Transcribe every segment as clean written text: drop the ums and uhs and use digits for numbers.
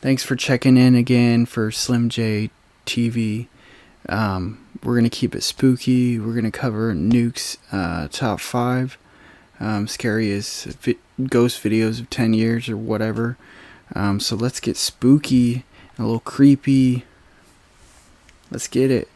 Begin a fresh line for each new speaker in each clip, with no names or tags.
Thanks for checking in again for Slim J TV. We're going to keep it spooky. We're going to cover Nuke's top 5 scariest ghost videos of 10 years or whatever. So let's get spooky, a little creepy. Let's get it.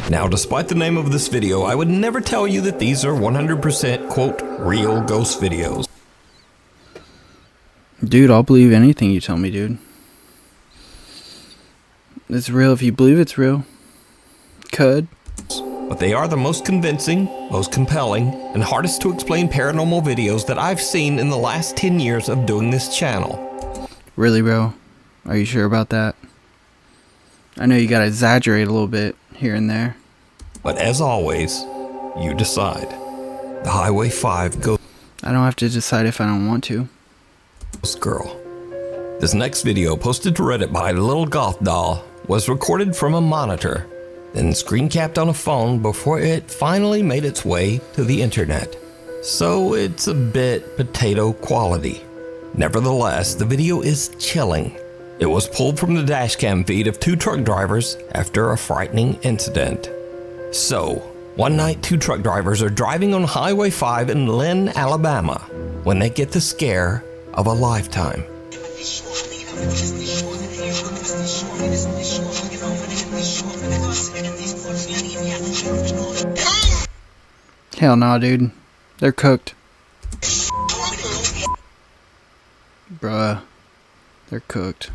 Now, despite the name of this video, I would never tell you that these are 100% quote real ghost videos.
Dude, I'll believe anything you tell me, dude. It's real if you believe it's real. Could.
But they are the most convincing, most compelling, and hardest to explain paranormal videos that I've seen in the last 10 years of doing this channel.
Really, bro? Are you sure about that? I know you gotta exaggerate a little bit here and there.
But as always, you decide. The Highway 5 Ghost
I don't have to decide if I don't want to.
Girl. This next video, posted to Reddit by Little Goth Doll, was recorded from a monitor, then screen capped on a phone before it finally made its way to the internet. So it's a bit potato quality. Nevertheless, the video is chilling. It was pulled from the dashcam feed of 2 truck drivers after a frightening incident. So, one night 2 truck drivers are driving on Highway 5 in Lynn, Alabama, when they get the scare of a lifetime.
Hell no, dude. They're cooked. Bruh. They're cooked.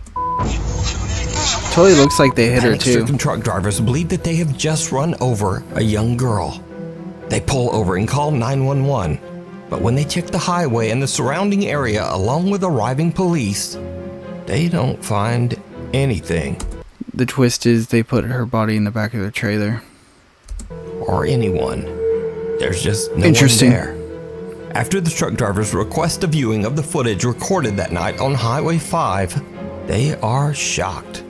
Totally looks like they hit her too.
Panic-stricken truck drivers believe that they have just run over a young girl. They pull over and call 911. But when they check the highway and the surrounding area along with arriving police, they don't find anything.
The twist is they put her body in the back of their trailer.
Or anyone. There's just no one there. After the truck drivers request a viewing of the footage recorded that night on Highway 5, they are shocked.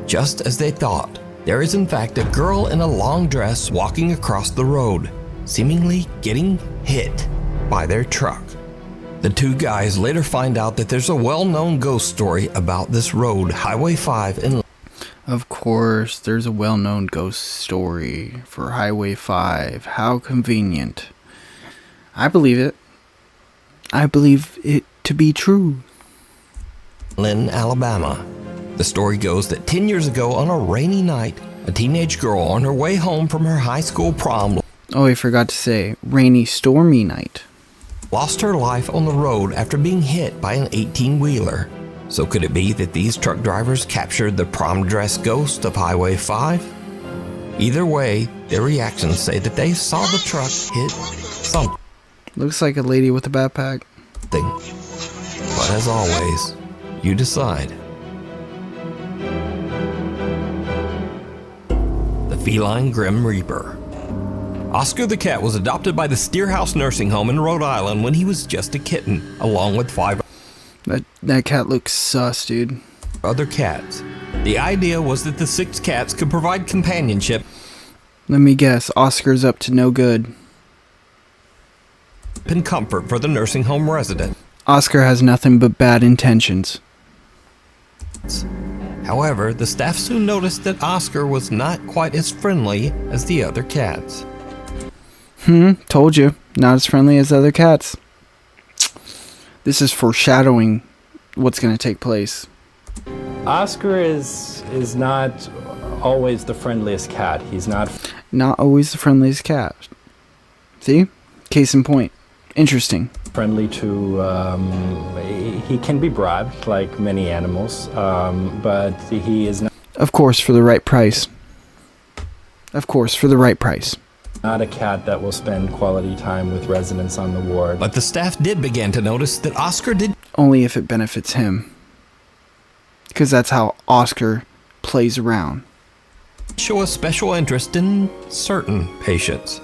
Just as they thought, there is in fact a girl in a long dress walking across the road, seemingly getting hit by their truck. The 2 guys later find out that there's a well-known ghost story about this road, Highway 5 in...
Of course, there's a well-known ghost story for Highway 5. How convenient. I believe it. I believe it to be true.
Lynn, Alabama. The story goes that 10 years ago on a rainy night, a teenage girl on her way home from her high school prom...
Oh, I forgot to say, rainy, stormy night.
Lost her life on the road after being hit by an 18-wheeler. So could it be that these truck drivers captured the prom dress ghost of Highway 5? Either way, their reactions say that they saw the truck hit something.
Looks like a lady with a backpack.
But as always, you decide. The Feline Grim Reaper. Oscar the cat was adopted by the Steerhouse Nursing Home in Rhode Island when he was just a kitten, along with 5
That cat looks sus, dude.
other cats. The idea was that the 6 cats could provide companionship
Let me guess, Oscar's up to no good.
and comfort for the nursing home residents.
Oscar has nothing but bad intentions.
However, the staff soon noticed that Oscar was not quite as friendly as the other cats.
Told you. Not as friendly as other cats. This is foreshadowing what's going to take place.
Oscar is not always the friendliest cat. He's not
always the friendliest cat. See? Case in point. Interesting.
friendly to, he can be bribed like many animals, but he is
Of course, for the right price. Of course, for the right price.
not a cat that will spend quality time with residents on the ward.
But the staff did begin to notice that Oscar did
Only if it benefits him. Because that's how Oscar plays around.
show a special interest in certain patients.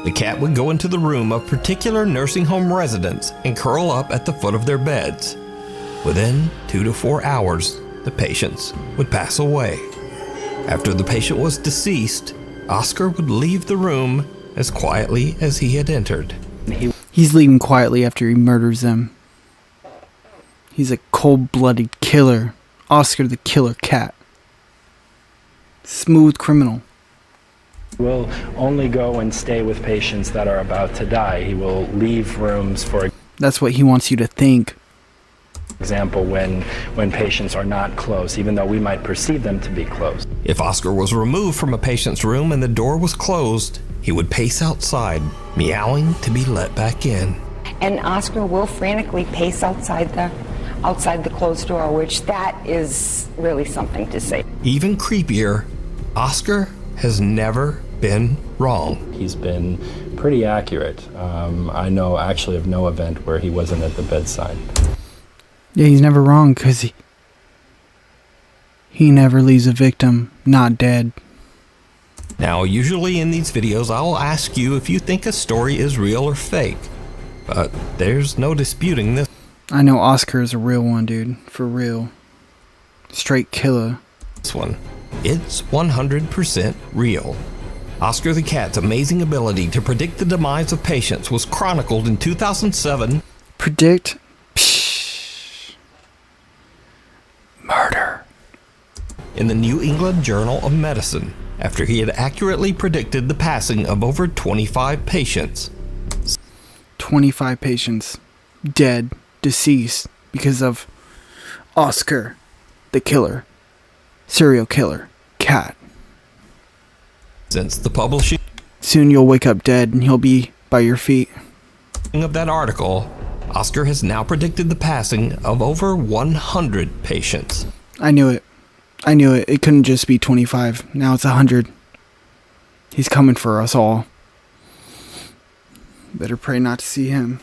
The cat would go into the room of particular nursing home residents and curl up at the foot of their beds. Within 2 to 4 hours, the patients would pass away. After the patient was deceased, Oscar would leave the room as quietly as he had entered.
He's leaving quietly after he murders them. He's a cold-blooded killer. Oscar the Killer Cat. Smooth criminal.
Will only go and stay with patients that are about to die. He will leave rooms, for
That's what he wants you to think.
example, when patients are not close, even though we might perceive them to be close.
If Oscar was removed from a patient's room and the door was closed, he would pace outside, meowing to be let back in.
And Oscar will frantically pace outside the closed door, which that is really something to see.
Even creepier, Oscar has never been wrong.
He's been pretty accurate. I know actually of no event where he wasn't at the bedside.
Yeah, he's never wrong because he never leaves a victim not dead.
Now, usually in these videos, I'll ask you if you think a story is real or fake, but there's no disputing this.
I know Oscar is a real one, dude. For real. Straight killer.
This one. It's 100% real. Oscar the Cat's amazing ability to predict the demise of patients was chronicled in 2007.
Predict? Psh. Murder.
In the New England Journal of Medicine, after he had accurately predicted the passing of over 25 patients.
25 patients. Dead. Deceased. Because of Oscar the Killer. Serial killer. Cat.
Since the publishing
Soon you'll wake up dead and he'll be by your feet.
of that article, Oscar has now predicted the passing of over 100 patients.
I knew it. I knew it. It couldn't just be 25. Now it's 100. He's coming for us all. Better pray not to see him.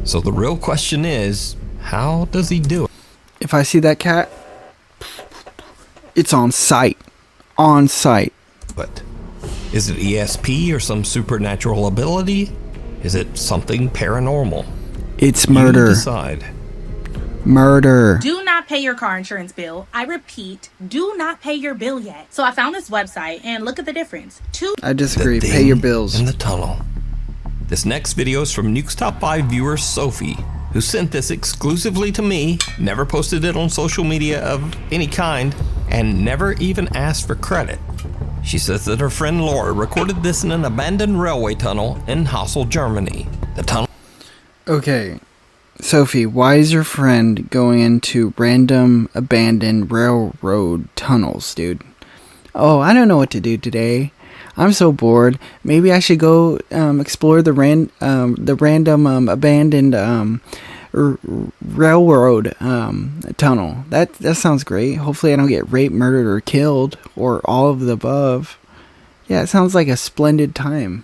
So the real question is, how does he do it?
If I see that cat, it's on sight. On sight.
But is it ESP or some supernatural ability? Is it something paranormal?
It's
You
murder.
decide.
Murder.
Do not pay your car insurance bill. I repeat, do not pay your bill yet. So I found this website and look at the difference.
I disagree.
The
Pay your
thing
bills.
in the tunnel. This next video is from Nuke's Top 5 viewer Sophie, who sent this exclusively to me, never posted it on social media of any kind, and never even asked for credit. She says that her friend Laura recorded this in an abandoned railway tunnel in Hassel, Germany. The tunnel.
Okay. Sophie, why is your friend going into random abandoned railroad tunnels, dude? Oh, I don't know what to do today. I'm so bored. Maybe I should go explore the random abandoned railroad tunnel. That sounds great. Hopefully I don't get raped, murdered, or killed, or all of the above. Yeah, it sounds like a splendid time.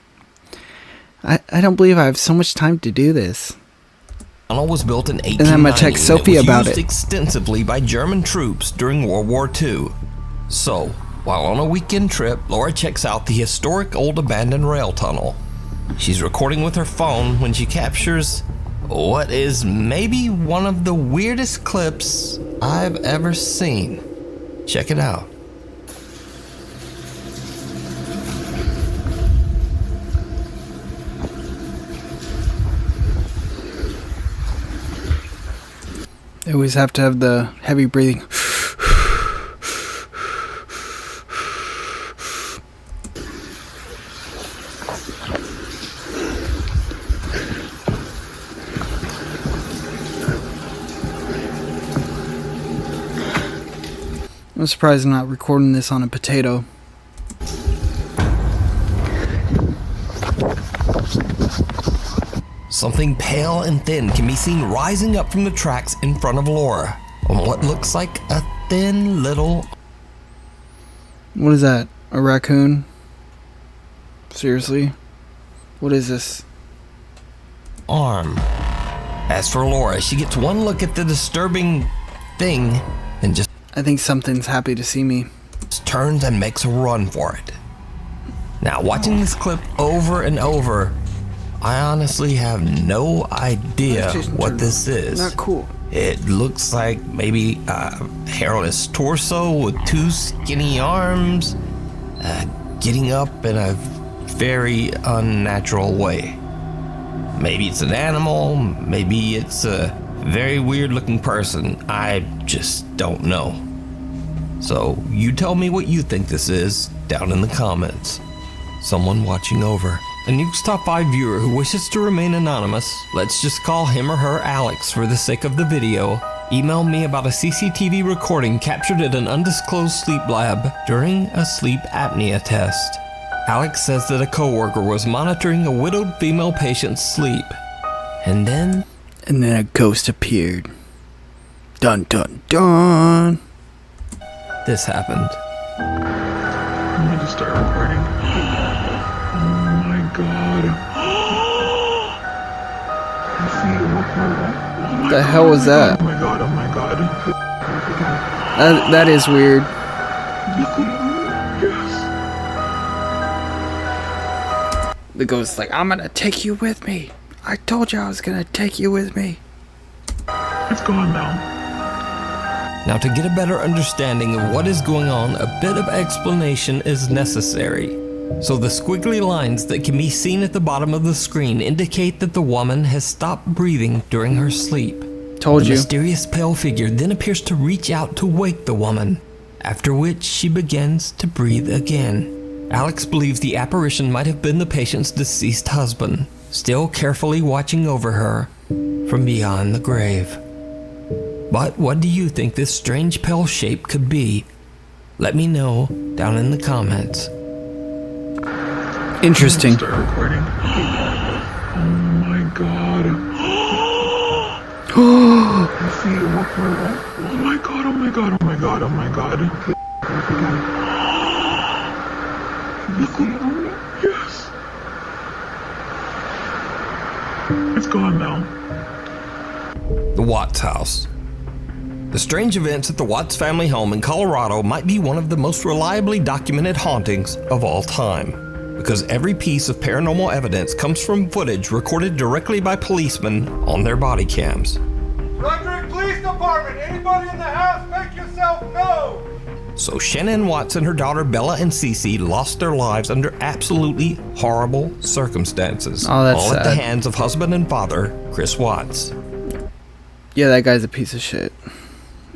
I don't believe I have so much time to do this.
The tunnel was built in 1890
And I'm gonna text Sophie
and it was
about
used
it.
extensively by German troops during World War II. So, while on a weekend trip, Laura checks out the historic old abandoned rail tunnel. She's recording with her phone when she captures what is maybe one of the weirdest clips I've ever seen. Check it out.
They always have to have the heavy breathing. I'm surprised I'm not recording this on a potato.
Something pale and thin can be seen rising up from the tracks in front of Laura on what looks like a thin little
What is that? A raccoon? Seriously? What is this?
arm. As for Laura, she gets one look at the disturbing thing and just
I think something's happy to see me.
turns and makes a run for it. Now, watching this clip over and over, I honestly have no idea what this is.
Not cool.
It looks like maybe a hairless torso with two skinny arms. getting up in a very unnatural way. Maybe it's an animal, maybe it's a very weird looking person. I just don't know. So you tell me what you think this is down in the comments. Someone watching over. A Nuke's Top 5 viewer who wishes to remain anonymous, let's just call him or her Alex for the sake of the video, emailed me about a CCTV recording captured at an undisclosed sleep lab during a sleep apnea test. Alex says that a coworker was monitoring a widowed female patient's sleep. And then
a ghost appeared. Dun dun dun.
this happened.
I'm going to start recording. Oh my god. I see you walk my back. Oh my
The
god,
hell was that?
Oh my god, oh my god.
That is weird.
Yes.
The ghost's like, I'm gonna take you with me. I told you I was gonna take you with me.
It's gone now.
Now, to get a better understanding of what is going on, a bit of explanation is necessary. So the squiggly lines that can be seen at the bottom of the screen indicate that the woman has stopped breathing during her sleep.
Told
The
you.
mysterious pale figure then appears to reach out to wake the woman, after which she begins to breathe again. Alex believes the apparition might have been the patient's deceased husband, still carefully watching over her from beyond the grave. But what do you think this strange pale shape could be? Let me know down in the comments.
Interesting.
Start recording. Oh my god. I see you walk my back. Oh my god, oh my god, oh my god, oh my god. Yes. It's gone now.
The Watts house. The strange events at the Watts family home in Colorado might be one of the most reliably documented hauntings of all time, because every piece of paranormal evidence comes from footage recorded directly by policemen on their body cams.
Frederick Police Department, anybody in the house, make yourself known!
So Shannon Watts and her daughter Bella and Cece lost their lives under absolutely horrible circumstances,
Oh, that's
all at the
sad.
hands of husband and father Chris Watts.
Yeah, that guy's a piece of shit.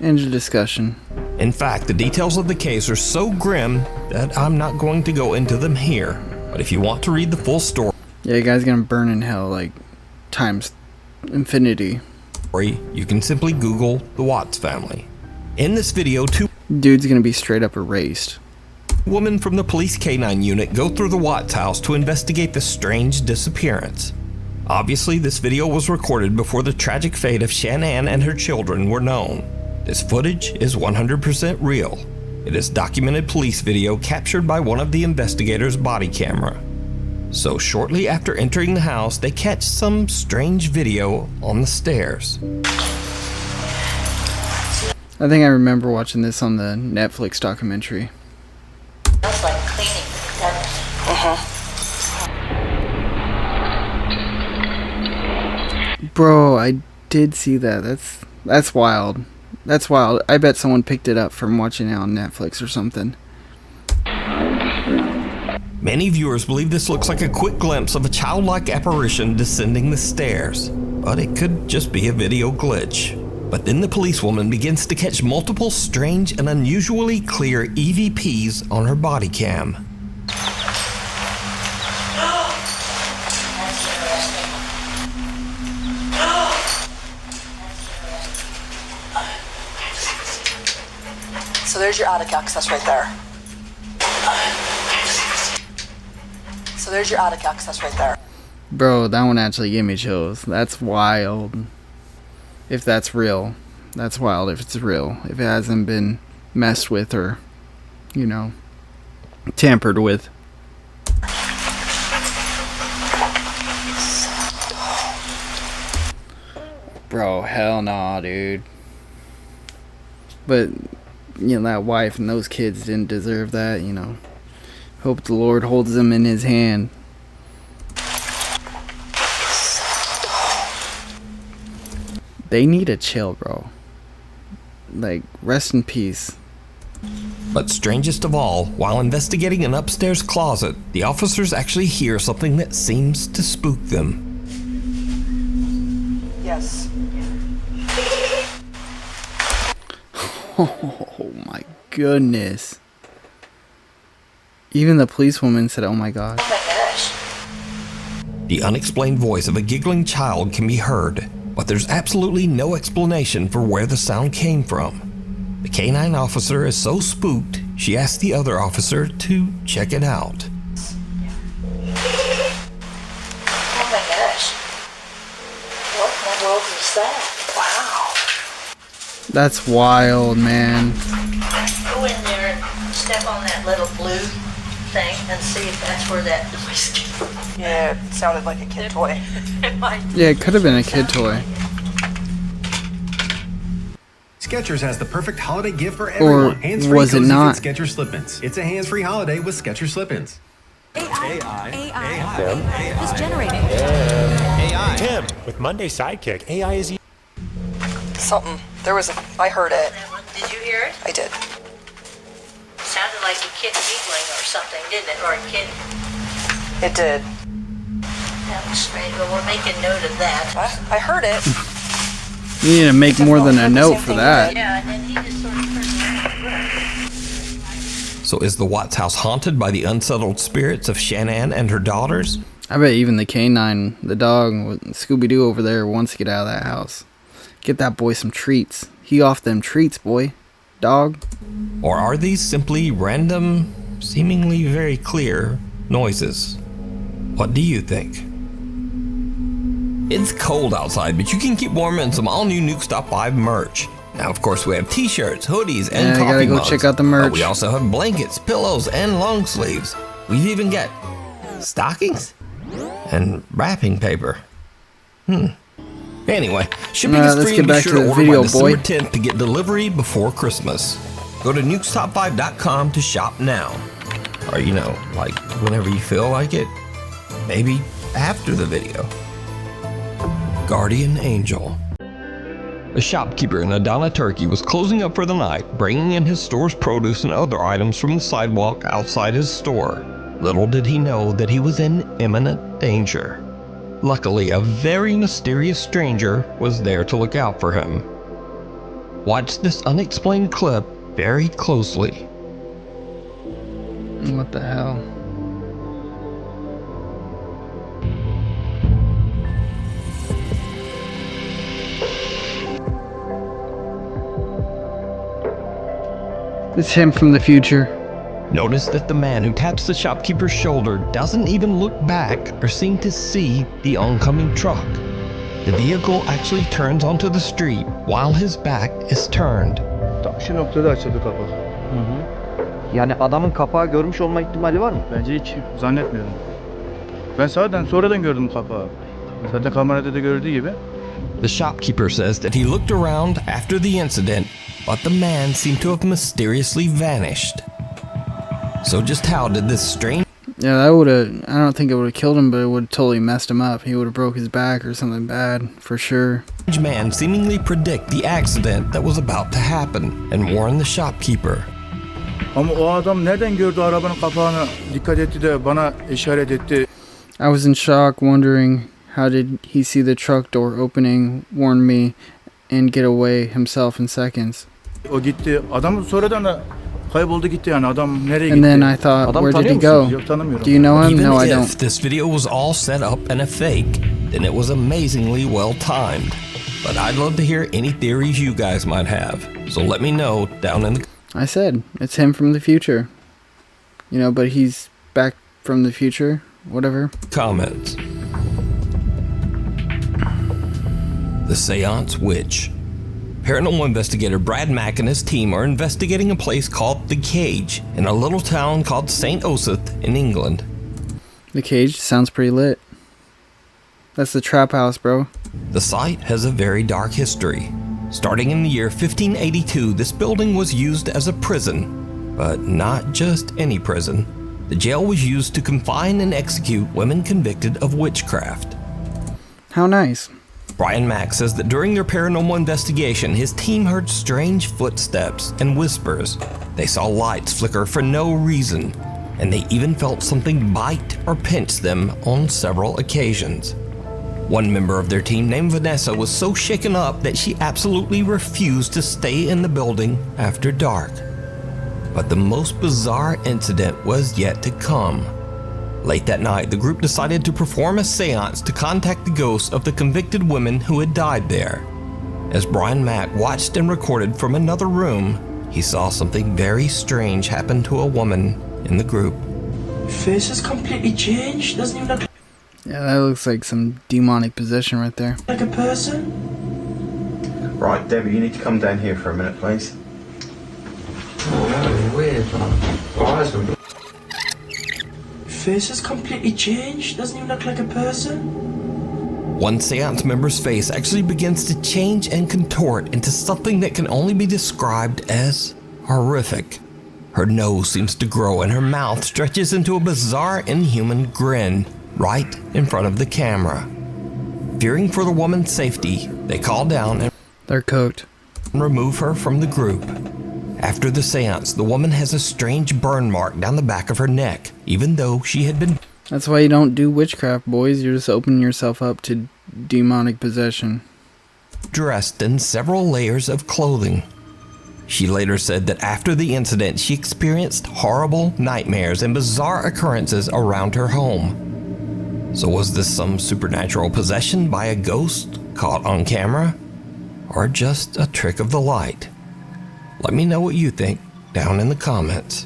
End of discussion.
In fact, the details of the case are so grim that I'm not going to go into them here. But if you want to read the full story,
Yeah, the guy's gonna burn in hell like times infinity.
you can simply Google the Watts family. In this video, two
Dude's gonna be straight up erased.
women from the police K-9 unit go through the Watts house to investigate the strange disappearance. Obviously, this video was recorded before the tragic fate of Shanann and her children were known. This footage is 100% real. It is documented police video captured by one of the investigators' body camera. So shortly after entering the house, they catch some strange video on the stairs.
I think I remember watching this on the Netflix documentary.
Smells like cleaning.
Bro, I did see that. That's wild. That's wild. I bet someone picked it up from watching it on Netflix or something.
Many viewers believe this looks like a quick glimpse of a childlike apparition descending the stairs, but it could just be a video glitch. But then the policewoman begins to catch multiple strange and unusually clear EVPs on her body cam.
So there's your attic access right there. So there's your attic access right there.
Bro, that one actually gave me chills. That's wild. If that's real. That's wild if it's real. If it hasn't been messed with or, you know, tampered with. Bro, hell nah, dude. But, you know, that wife and those kids didn't deserve that, you know. Hope the Lord holds them in his hand. They need to chill, bro. Like, rest in peace.
But strangest of all, while investigating an upstairs closet, the officers actually hear something that seems to spook them.
Yes.
Oh my goodness. Even the policewoman said, oh my gosh.
Oh my gosh.
The unexplained voice of a giggling child can be heard, but there's absolutely no explanation for where the sound came from. The canine officer is so spooked, she asks the other officer to check it out.
Oh my gosh. What in the world is that? Wow.
That's wild, man.
Go in there and step on that little blue thing and see if that's where that noise came from.
Yeah, it sounded like a kid toy.
Yeah, it could have been a kid toy.
Skechers has the perfect holiday gift for
Or
everyone. Hands-free
was it
cozy
not?
fit Skechers slip-ins. It's a hands-free holiday with Skechers slip-ins.
AI is generating.
Tim, with Monday Sidekick, AI is...
Something. I heard it.
Did you hear it?
I did.
Sounded like a kid giggling or something, didn't it? Or a kid.
It did.
That was strange. Well, we're making note of that.
I heard it.
You need to make more than a note for that.
Yeah, and then he just sort of turned around.
So is the Watts house haunted by the unsettled spirits of Shanann and her daughters?
I bet even the canine, the dog, Scooby-Doo over there wants to get out of that house. Get that boy some treats. He off them treats, boy. Dog.
Or are these simply random, seemingly very clear noises? What do you think? It's cold outside, but you can keep warm in some all-new Nukes Top 5 merch. Now, of course, we have t-shirts, hoodies, and
I
coffee
gotta go
mugs.
check out the merch.
But we also have blankets, pillows, and long sleeves. We've even got stockings and wrapping paper. Anyway, shipping is
let's
free,
get
and be
back
sure
to
to
the
order
video,
by December
boy.
10th to get delivery before Christmas. Go to nukestop5.com to shop now. Or, like whenever you feel like it. Maybe after the video. Guardian Angel. A shopkeeper in Adana, Turkey was closing up for the night, bringing in his store's produce and other items from the sidewalk outside his store. Little did he know that he was in imminent danger. Luckily, a very mysterious stranger was there to look out for him. Watch this unexplained clip very closely.
What the hell? It's him from the future.
Notice that the man who taps the shopkeeper's shoulder doesn't even look back or seem to see the oncoming truck. The vehicle actually turns onto the street while his back is turned.
Tam şu noktada açıldı kapak. Yani adamın kapağı görmüş olma ihtimali var mı? Bence hiç zannetmiyorum. Ben sonradan gördüm kapağı. Zaten kamerada da gördüğü gibi.
The shopkeeper says that he looked around after the incident, but the man seemed to have mysteriously vanished. So just how did this strange...
Yeah, that would've... I don't think it would've killed him, but it would've totally messed him up. He would've broke his back or something bad, for sure.
...man seemingly predict the accident that was about to happen and warn the shopkeeper.
Ama o adam nereden gördü arabanın kapağını, dikkat etti de bana işaret etti.
I was in shock, wondering how did he see the truck door opening, warn me, and get away himself in seconds.
O gitti. Adam sonradan da kayboldu gitti yani. Adam nereye gitti?
And then I thought, where did he go?
Yok, tanımıyorum.
Do you know him?
Even
No, I
if
don't.
this video was all set up and a fake, then it was amazingly well timed. But I'd love to hear any theories you guys might have. So let me know down in the...
I said, it's him from the future. But he's back from the future, whatever.
comments. The Seance Witch. Paranormal investigator Brad Mack and his team are investigating a place called The Cage in a little town called St. Osyth in England.
The Cage sounds pretty lit. That's the trap house, bro.
The site has a very dark history. Starting in the year 1582, this building was used as a prison, but not just any prison. The jail was used to confine and execute women convicted of witchcraft.
How nice.
Brian Mack says that during their paranormal investigation, his team heard strange footsteps and whispers. They saw lights flicker for no reason, and they even felt something bite or pinch them on several occasions. One member of their team, named Vanessa, was so shaken up that she absolutely refused to stay in the building after dark. But the most bizarre incident was yet to come. Late that night, the group decided to perform a seance to contact the ghosts of the convicted women who had died there. As Brian Mack watched and recorded from another room, he saw something very strange happen to a woman in the group.
Face has completely changed, doesn't even look
Yeah, that looks like some demonic possession right there.
like a person.
Right, Debbie, you need to come down here for a minute, please.
Oh, that was weird, man. Face has completely changed, doesn't even look like a person.
One seance member's face actually begins to change and contort into something that can only be described as horrific. Her nose seems to grow and her mouth stretches into a bizarre inhuman grin right in front of the camera. Fearing for the woman's safety, they call down and
they're cooked.
Remove her from the group. After the seance, the woman has a strange burn mark down the back of her neck, even though she had been...
That's why you don't do witchcraft, boys. You're just opening yourself up to demonic possession.
...dressed in several layers of clothing. She later said that after the incident, she experienced horrible nightmares and bizarre occurrences around her home. So was this some supernatural possession by a ghost caught on camera? Or just a trick of the light? Let me know what you think down in the comments.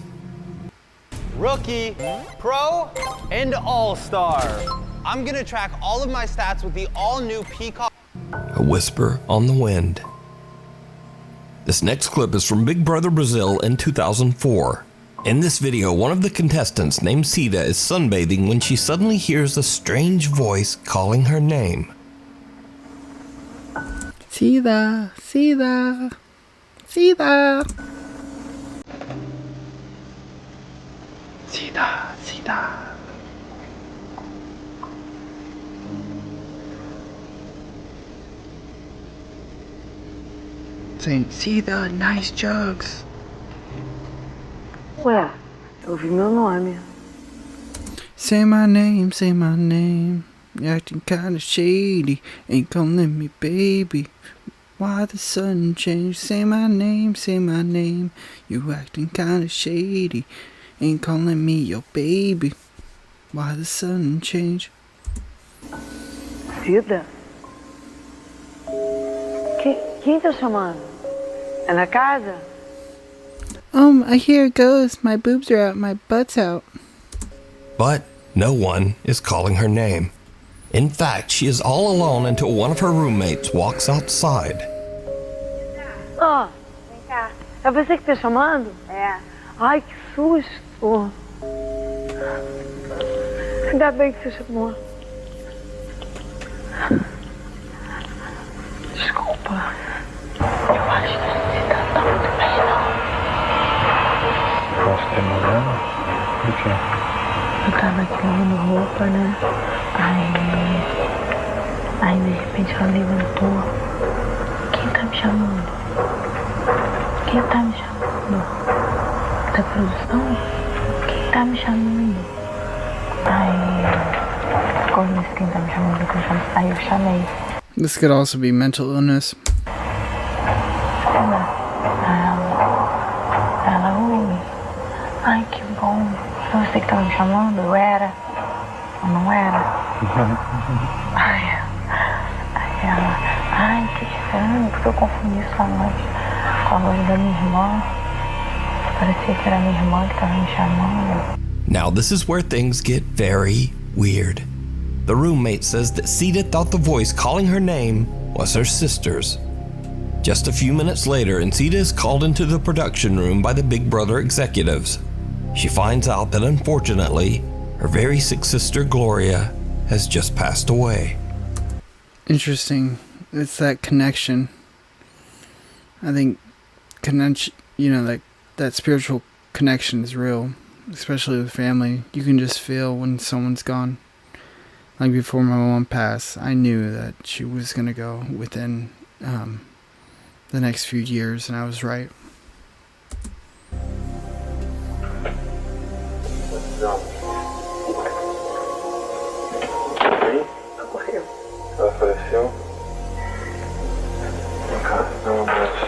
Rookie, Pro, and All-Star. I'm gonna track all of my stats with the all-new Peacock.
A whisper on the wind. This next clip is from Big Brother Brazil in 2004. In this video, one of the contestants named Cida is sunbathing when she suddenly hears a strange voice calling her name.
Cida, Cida, Cida. Cida, Cida. Saying, Cida, nice jugs.
Ué, eu ouvi meu nome.
Say my name, say my name. You're acting kinda shady. Ain't calling me baby. Why the sudden change? Say my name, say my name. You acting kinda shady. Ain't calling me your baby. Why the sudden change?
Cida? Quem tá chamando? É na casa?
I hear it goes. My boobs are out, my butt's out.
But no one is calling her name. In fact, she is all alone until one of her roommates walks outside.
Ó, vem cá. É você que tá chamando? É. Ai, que susto. Ainda bem que você chamou. Desculpa. Eu acho que você tá muito bem, não.
Posso ter problema? Do quê?
Eu tava aqui lavando roupa, né? Aí de repente ela levantou. Quem tá me chamando? Quem tá me chamando? Da produção? Quem tá me chamando? Aí, como disse quem tá me chamando, aí eu chamei.
This could also be mental illness.
Ela, oi. Ai, que bom. Você que tava me chamando? Eu era? Eu não era? Aí ela, ai, que estranho, porque eu confundi sua voz com a voz da minha irmã. Parecia que era minha irmã que tava me chamando.
Now this is where things get very weird. The roommate says that Cida thought the voice calling her name was her sister's. Just a few minutes later, and Cida is called into the production room by the Big Brother executives. She finds out that unfortunately, her very sick sister Gloria has just passed away.
Interesting. It's that connection. I think connection, that spiritual connection is real, especially with family. You can just feel when someone's gone. Like before my mom passed, I knew that she was going to go within the next few years, and I was right.
Ela faleceu? Vem cá, dá um abraço.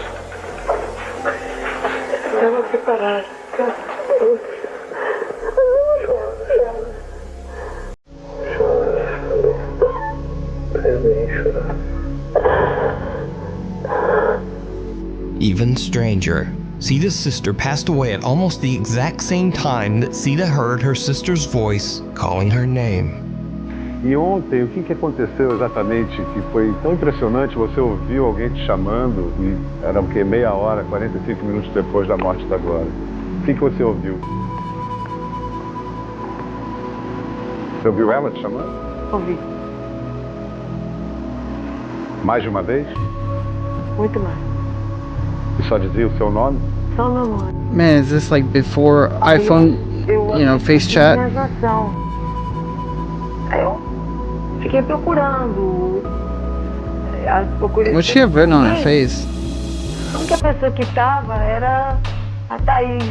Estava preparada.
Even stranger, Sita's sister passed away at almost the exact same time that Sita heard her sister's voice calling her name.
E ontem, o que aconteceu exatamente que foi tão impressionante? Você ouviu alguém te chamando e era o quê? Meia hora, 45 minutos depois da morte da Glória. O que você ouviu? Você ouviu ela te chamando?
Ouvi.
Mais de uma vez?
Muito mais.
E só dizia o seu nome?
Só meu nome.
Man, is this like before iPhone, face chat?
Eu fiquei procurando.
What'd she have written on her face?
A única pessoa que tava era a Thaís,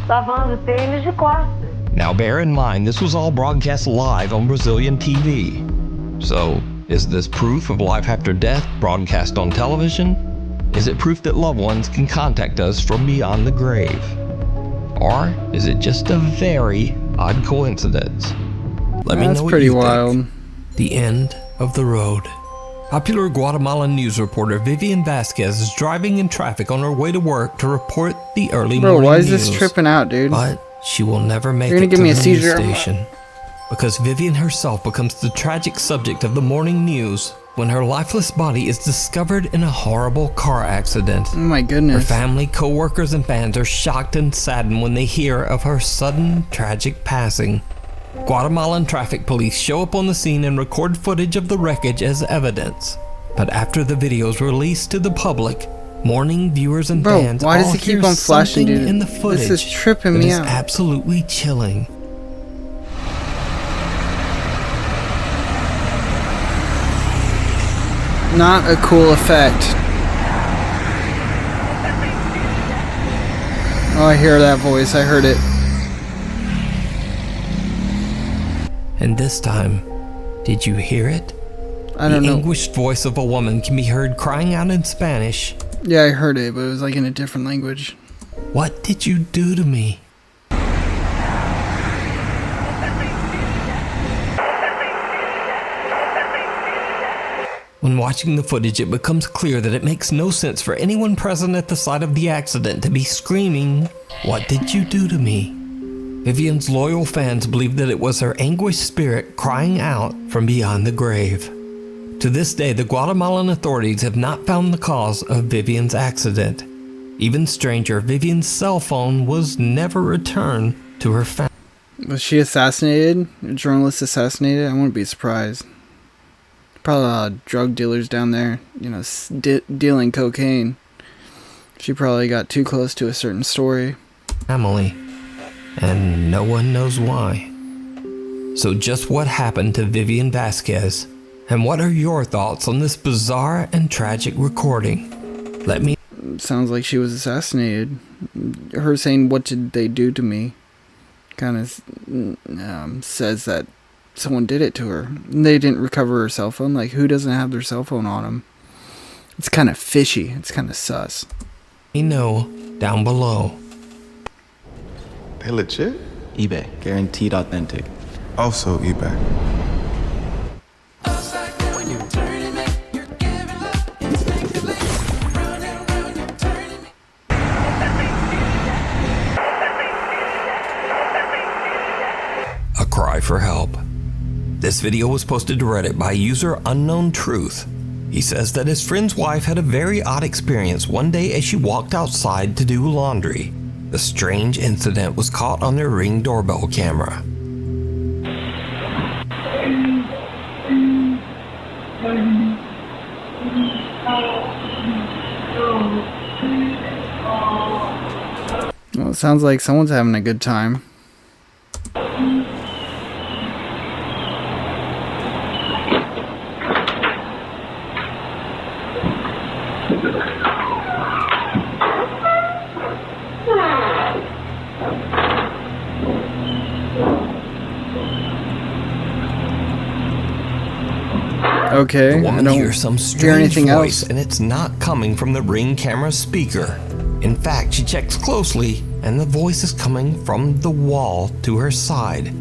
lavando tênis de costas.
Now bear in mind, this was all broadcast live on Brazilian TV. So, is this proof of life after death broadcast on television? Is it proof that loved ones can contact us from beyond the grave? Or is it just a very odd coincidence? Let me know what
pretty
you
wild.
think. The end of the road. Popular Guatemalan news reporter Vivian Vasquez is driving in traffic on her way to work to report the early morning news.
Bro, why is this tripping out, dude?
But she will never make
You're gonna
it
give
to
me a
the
seizure.
news station. Because Vivian herself becomes the tragic subject of the morning news when her lifeless body is discovered in a horrible car accident.
Oh my goodness.
Her family, co-workers, and fans are shocked and saddened when they hear of her sudden, tragic passing. Guatemalan traffic police show up on the scene and record footage of the wreckage as evidence. But after the video is released to the public, mourning viewers and fans
why does
all
it keep
hear
on flashing,
something
dude?
in the footage
This is tripping
that
me
is
out.
absolutely chilling.
Not a cool effect. Oh, I hear that voice. I heard it.
And this time, did you hear it?
I don't
the
know.
anguished voice of a woman can be heard crying out in Spanish.
Yeah, I heard it, but it was like in a different language.
What did you do to me? When watching the footage, it becomes clear that it makes no sense for anyone present at the site of the accident to be screaming, "What did you do to me?" Vivian's loyal fans believe that it was her anguished spirit crying out from beyond the grave. To this day, the Guatemalan authorities have not found the cause of Vivian's accident. Even stranger, Vivian's cell phone was never returned to her family.
Was she assassinated? A journalist assassinated? I wouldn't be surprised. Probably a lot of drug dealers down there, dealing cocaine. She probably got too close to a certain story.
Family. And no one knows why. So just what happened to Vivian Vasquez? And what are your thoughts on this bizarre and tragic recording? Let me...
Sounds like she was assassinated. Her saying, "What did they do to me?" kind of says that someone did it to her. They didn't recover her cell phone. Like, who doesn't have their cell phone on them? It's kind of fishy. It's kind of sus.
Let me know down below.
They legit?
eBay. Guaranteed authentic.
Also eBay.
A cry for help. This video was posted to Reddit by user Unknown Truth. He says that his friend's wife had a very odd experience one day as she walked outside to do laundry. The strange incident was caught on their Ring doorbell camera.
Well, it sounds like someone's having a good time. Okay.
The woman
I don't
hears some
hear
strange
anything
voice,
else.
and it's not coming from the Ring camera speaker. In fact, she checks closely, and the voice is coming from the wall to her side.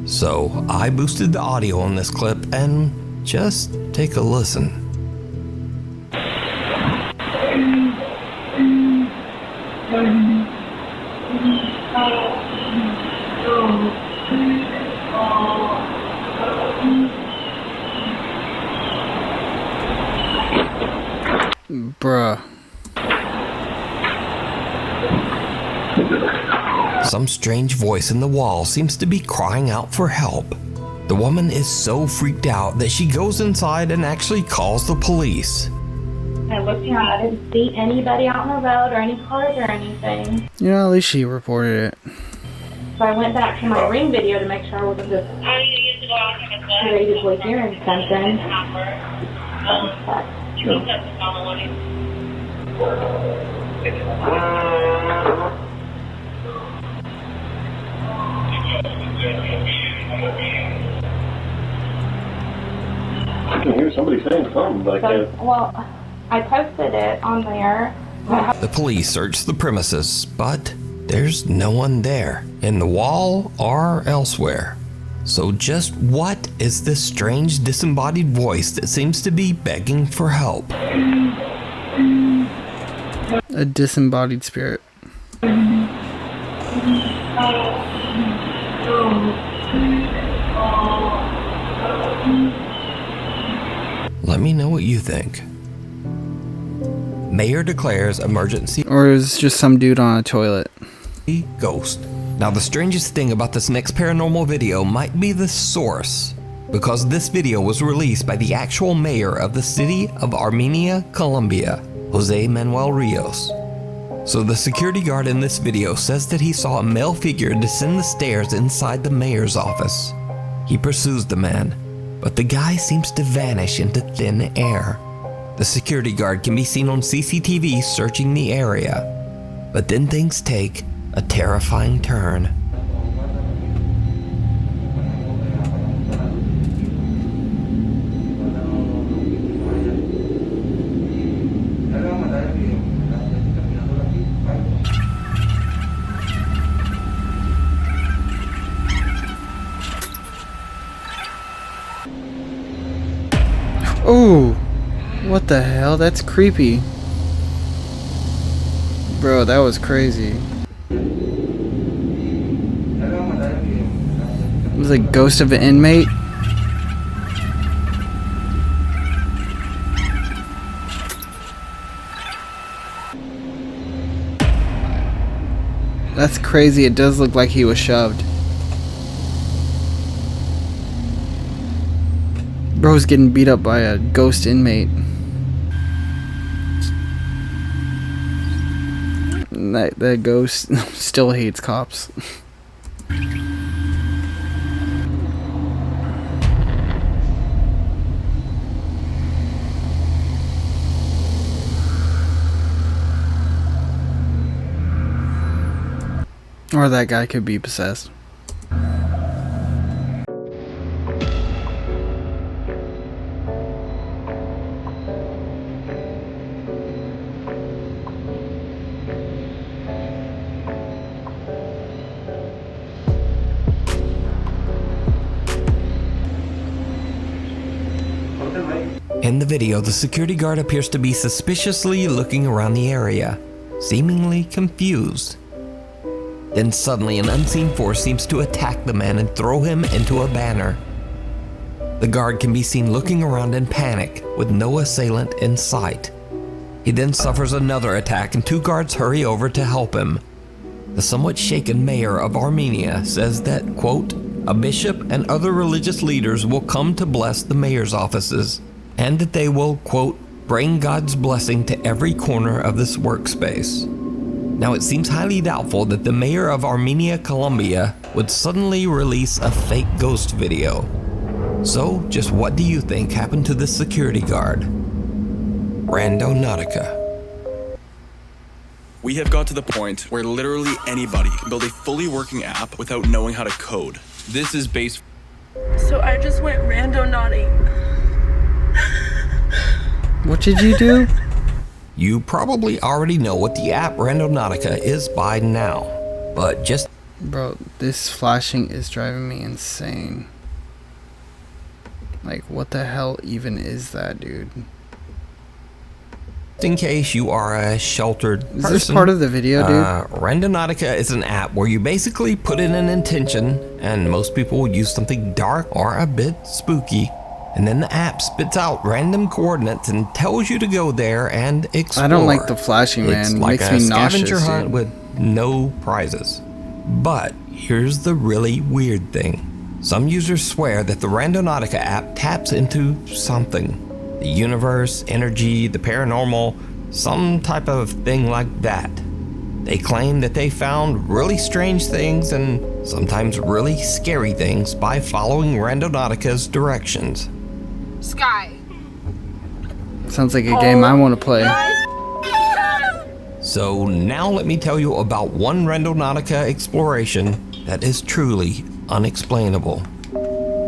So I boosted the audio on this clip, and just take a listen.
Bruh.
Some strange voice in the wall seems to be crying out for help. The woman is so freaked out that she goes inside and actually calls the police.
I looked around, I didn't see anybody out on the road or any cars or anything.
You know, at least she reported it.
So I went back to my Ring video to make sure I wasn't just creatively hearing something.
I can hear somebody saying something, but I can't.
Well, I posted it on there.
The police search the premises, but there's no one there, in the wall or elsewhere. So just what is this strange disembodied voice that seems to be begging for help?
A disembodied spirit.
Let me know what you think. Mayor declares emergency.
Or is it just some dude on a toilet?
Ghost. Now the strangest thing about this next paranormal video might be the source, because this video was released by the actual mayor of the city of Armenia, Colombia, Jose Manuel Rios. So the security guard in this video says that he saw a male figure descend the stairs inside the mayor's office. He pursues the man, but the guy seems to vanish into thin air. The security guard can be seen on CCTV searching the area, but then things take a terrifying turn.
Oh, what the hell? That's creepy. Bro, that was crazy. It was a ghost of an inmate. That's crazy. It does look like he was shoved. Bro's getting beat up by a ghost inmate. And that ghost still hates cops. Or that guy could be possessed.
In the video, the security guard appears to be suspiciously looking around the area, seemingly confused. Then suddenly an unseen force seems to attack the man and throw him into a banner. The guard can be seen looking around in panic with no assailant in sight. He then suffers another attack and two guards hurry over to help him. The somewhat shaken mayor of Armenia says that, quote, a bishop and other religious leaders will come to bless the mayor's offices, and that they will, quote, bring God's blessing to every corner of this workspace. Now it seems highly doubtful that the mayor of Armenia, Colombia would suddenly release a fake ghost video. So just what do you think happened to the security guard? Randonautica.
We have got to the point where literally anybody can build a fully working app without knowing how to code. This is based.
So I just went randonauting.
What did you do?
You probably already know what the app Randonautica is by now, but just...
Bro, this flashing is driving me insane. Like, what the hell even is that, dude?
in case you are a sheltered person.
Is this part of the video, dude?
Randonautica is an app where you basically put in an intention, and most people will use something dark or a bit spooky, and then the app spits out random coordinates and tells you to go there and explore.
I don't like the flashing, man.
It's
It
like
makes
a
me
scavenger
nauseous,
hunt
dude.
with no prizes. But here's the really weird thing. Some users swear that the Randonautica app taps into something. The universe, energy, the paranormal, some type of thing like that. They claim that they found really strange things and sometimes really scary things by following Randonautica's directions.
Sky.
Sounds like a game I want to play.
So now let me tell you about one Randonautica exploration that is truly unexplainable.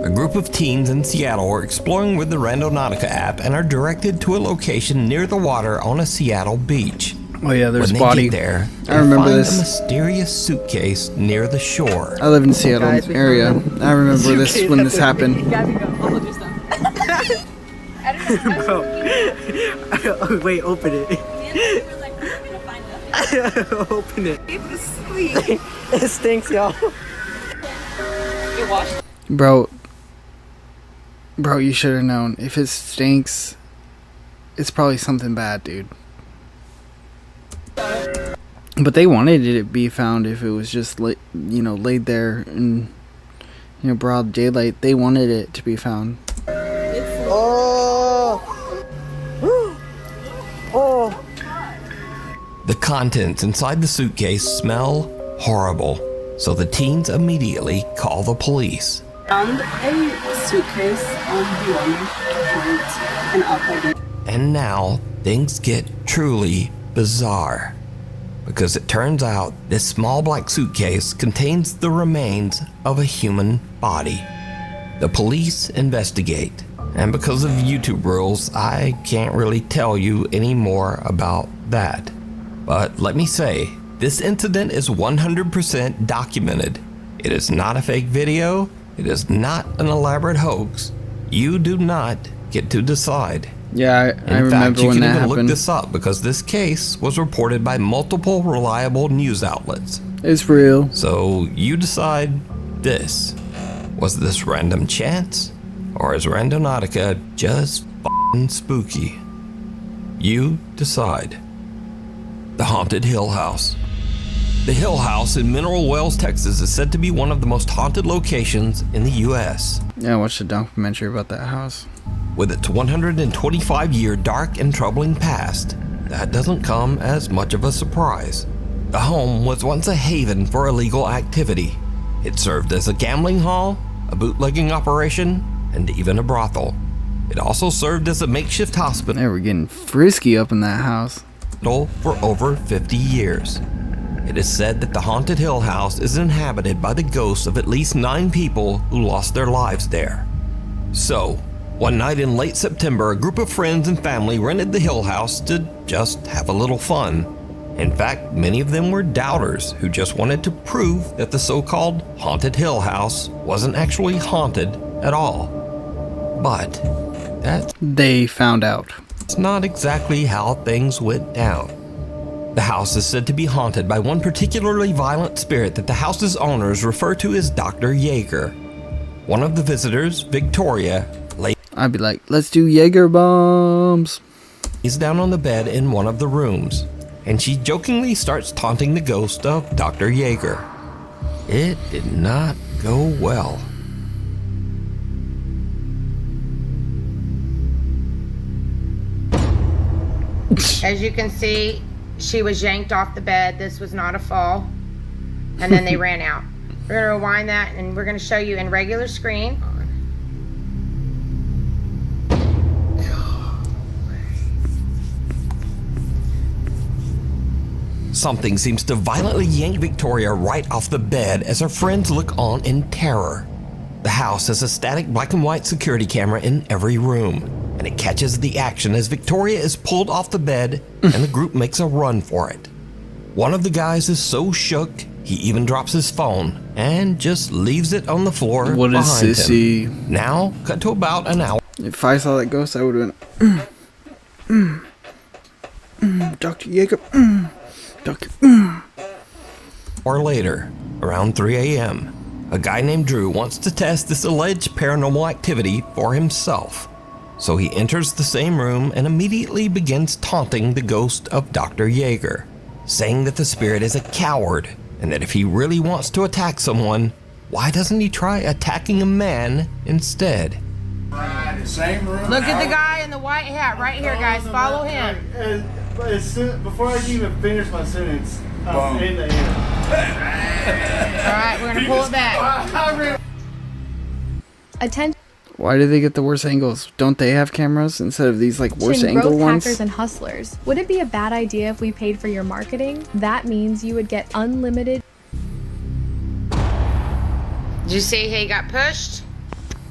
A group of teens in Seattle are exploring with the Randonautica app and are directed to a location near the water on a Seattle beach.
Oh yeah, there's
when they
body.
get there, they
I remember
find
this.
a mysterious suitcase near the shore.
I live in Seattle area. I remember this when this happened.
Bro.
Wait, open it. Open it. It stinks, y'all.
Bro, you should have known. If it stinks, it's probably something bad, dude. But they wanted it to be found if it was just, laid there in, broad daylight. They wanted it to be found.
The contents inside the suitcase smell horrible, so the teens immediately call the police.
Found a suitcase on the front and outside.
And now things get truly bizarre, because it turns out this small black suitcase contains the remains of a human body. The police investigate, and because of YouTube rules, I can't really tell you any more about that. But let me say, this incident is 100% documented. It is not a fake video. It is not an elaborate hoax. You do not get to decide.
Yeah, I remember when that happened.
You can even look this up because this case was reported by multiple reliable news outlets.
It's real.
So you decide this. Was this random chance? Or is Randonautica just f***ing spooky? You decide. The Haunted Hill House. The Hill House in Mineral Wells, Texas is said to be one of the most haunted locations in the U.S.
Yeah, I watched a documentary about that house.
With its 125-year dark and troubling past, that doesn't come as much of a surprise. The home was once a haven for illegal activity. It served as a gambling hall, a bootlegging operation, and even a brothel. It also served as a makeshift hospital.
They were getting frisky up in that house.
For over 50 years. It is said that the Haunted Hill House is inhabited by the ghosts of at least 9 people who lost their lives there. So, one night in late September, a group of friends and family rented the Hill House to just have a little fun. In fact, many of them were doubters who just wanted to prove that the so-called Haunted Hill House wasn't actually haunted at all. But
they found out.
It's not exactly how things went down. The house is said to be haunted by one particularly violent spirit that the house's owners refer to as Dr. Yeager. One of the visitors, Victoria,
I'd be like, let's do Jaeger bombs.
Lays down on the bed in one of the rooms, and she jokingly starts taunting the ghost of Dr. Yeager. It did not go well.
As you can see, she was yanked off the bed. This was not a fall. And then they ran out. We're going to rewind that and we're going to show you in regular screen.
Something seems to violently yank Victoria right off the bed as her friends look on in terror. The house has a static black and white security camera in every room, and it catches the action as Victoria is pulled off the bed and the group makes a run for it. One of the guys is so shook, he even drops his phone and just leaves it on the floor
What a
behind
sissy.
him. Now, cut to about an hour.
If I saw that ghost, I would have been, Dr. Jacob, Dr.
Or later, around 3 a.m., a guy named Drew wants to test this alleged paranormal activity for himself. So he enters the same room and immediately begins taunting the ghost of Dr. Yeager, saying that the spirit is a coward and that if he really wants to attack someone, why doesn't he try attacking a man instead?
Look at the guy in the white hat right here, guys. Follow him.
Before I can even finish my sentence, I'm in the air.
Alright, we're gonna pull it back.
Why do they get the worst angles? Don't they have cameras instead of these like worst
Growth
angle ones?
hackers and hustlers. Would it be a bad idea if we paid for your marketing? That means you would get unlimited.
Did you see he got pushed?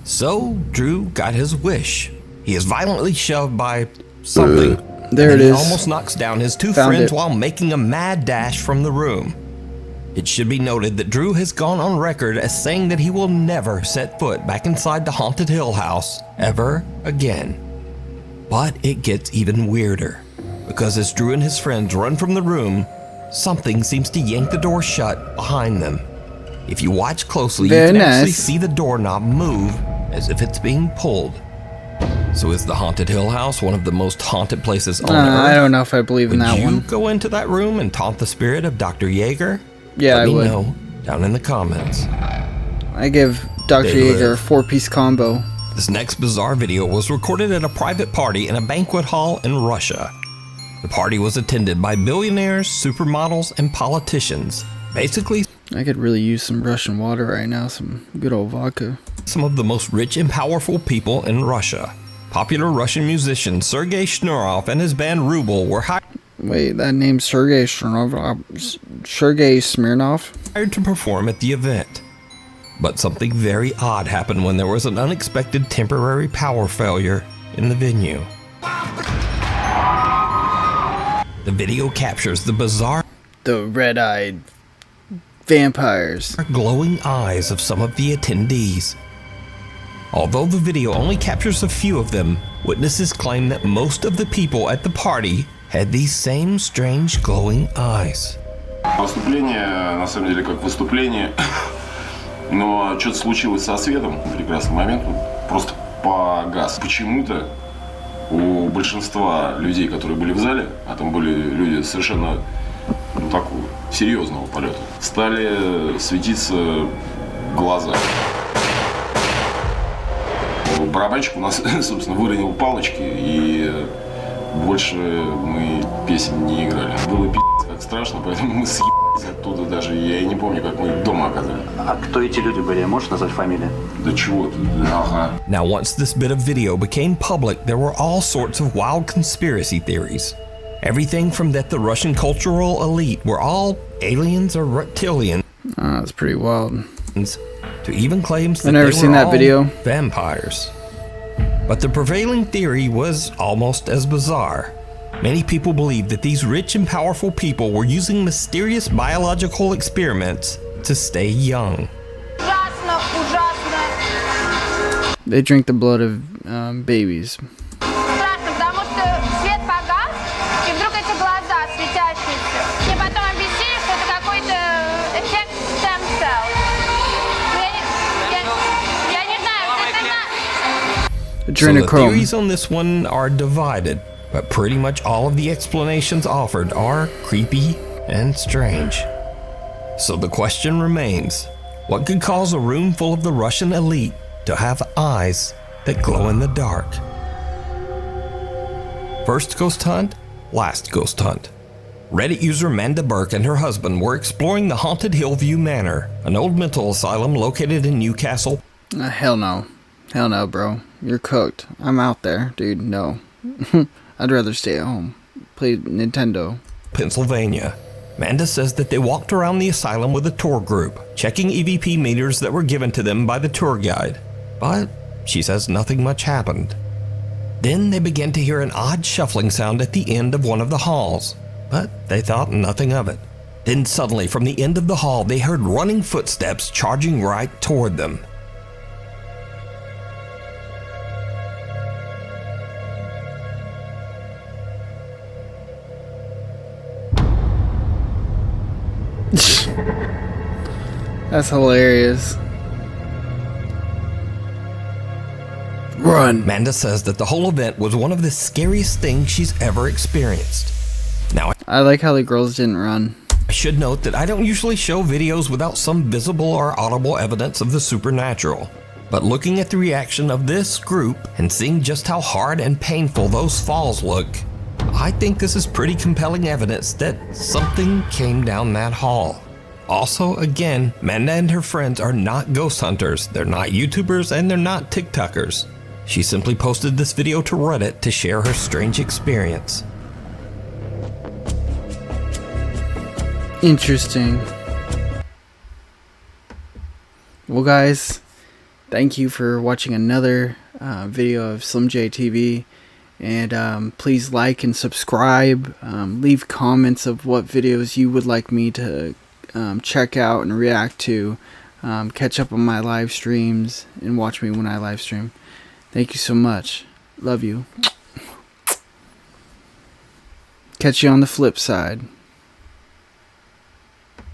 So Drew got his wish. He is violently shoved by something.
There
and
it
he
is.
almost knocks down his two
Found
friends
it.
while making a mad dash from the room. It should be noted that Drew has gone on record as saying that he will never set foot back inside the Haunted Hill House ever again. But it gets even weirder, because as Drew and his friends run from the room, something seems to yank the door shut behind them. If you watch closely,
Very
you can actually
nice.
see the doorknob move as if it's being pulled. So is the Haunted Hill House one of the most haunted places on Earth?
I don't know if I believe in that
Would you
one.
go into that room and taunt the spirit of Dr. Yeager?
Yeah,
Let
I
me
would.
know down in the comments.
I give Dr.
They
Yeager a
live.
4-piece combo.
This next bizarre video was recorded at a private party in a banquet hall in Russia. The party was attended by billionaires, supermodels, and politicians. Basically,
I could really use some Russian water right now, some good old vodka.
some of the most rich and powerful people in Russia. Popular Russian musician Sergei Shnorov and his band Ruble were hired
Wait, that name's Sergei Smirnov?
to perform at the event. But something very odd happened when there was an unexpected temporary power failure in the venue. The video captures the bizarre,
The red-eyed vampires.
glowing eyes of some of the attendees. Although the video only captures a few of them, witnesses claim that most of the people at the party had these same strange glowing eyes.
Выступление, на самом деле, как выступление, но что-то случилось со светом. Прекрасный момент, он просто погас. Почему-то у большинства людей, которые были в зале, а там были люди совершенно такого серьезного полета, стали светиться глаза. Барабанщик у нас, собственно, выронил палочки, и больше мы песен не играли. Было пи***ц как страшно, поэтому мы съебались оттуда даже. Я и не помню, как мы дома оказались.
А кто эти люди были? Можешь назвать фамилию?
Да чего ты? Ага.
Now, once this bit of video became public, there were all sorts of wild conspiracy theories. Everything from that the Russian cultural elite were all aliens or reptilians.
That's pretty wild.
To even claims that
I've never
they
seen
were
that
all
video.
vampires. But the prevailing theory was almost as bizarre. Many people believe that these rich and powerful people were using mysterious biological experiments to stay young.
They drink the blood of babies.
Страшно, потому что свет погас, и вдруг эти глаза светящиеся. Мне потом объяснили, что это какой-то эффект stem cell. Я не знаю, это
So the
Adrenochrome.
theories on this one are divided, but pretty much all of the explanations offered are creepy and strange. So the question remains, what could cause a room full of the Russian elite to have eyes that glow in the dark? First ghost hunt, last ghost hunt. Reddit user Manda Burke and her husband were exploring the haunted Hillview Manor, an old mental asylum located in Newcastle.
Hell no. Hell no, bro. You're cooked. I'm out there, dude. No. I'd rather stay at home. Play Nintendo.
Pennsylvania. Amanda says that they walked around the asylum with a tour group, checking EVP meters that were given to them by the tour guide. But she says nothing much happened. Then they began to hear an odd shuffling sound at the end of one of the halls, but they thought nothing of it. Then suddenly, from the end of the hall, they heard running footsteps charging right toward them.
That's hilarious. Run.
Amanda says that the whole event was one of the scariest things she's ever experienced. Now,
I like how the girls didn't run.
I should note that I don't usually show videos without some visible or audible evidence of the supernatural. But looking at the reaction of this group and seeing just how hard and painful those falls look, I think this is pretty compelling evidence that something came down that hall. Also, again, Amanda and her friends are not ghost hunters, they're not YouTubers, and they're not TikTokers. She simply posted this video to Reddit to share her strange experience.
Interesting. Well, guys, thank you for watching another video of Slim J TV. And please like and subscribe. Leave comments of what videos you would like me to check out and react to. Catch up on my live streams and watch me when I live stream. Thank you so much. Love you. Catch you on the flip side.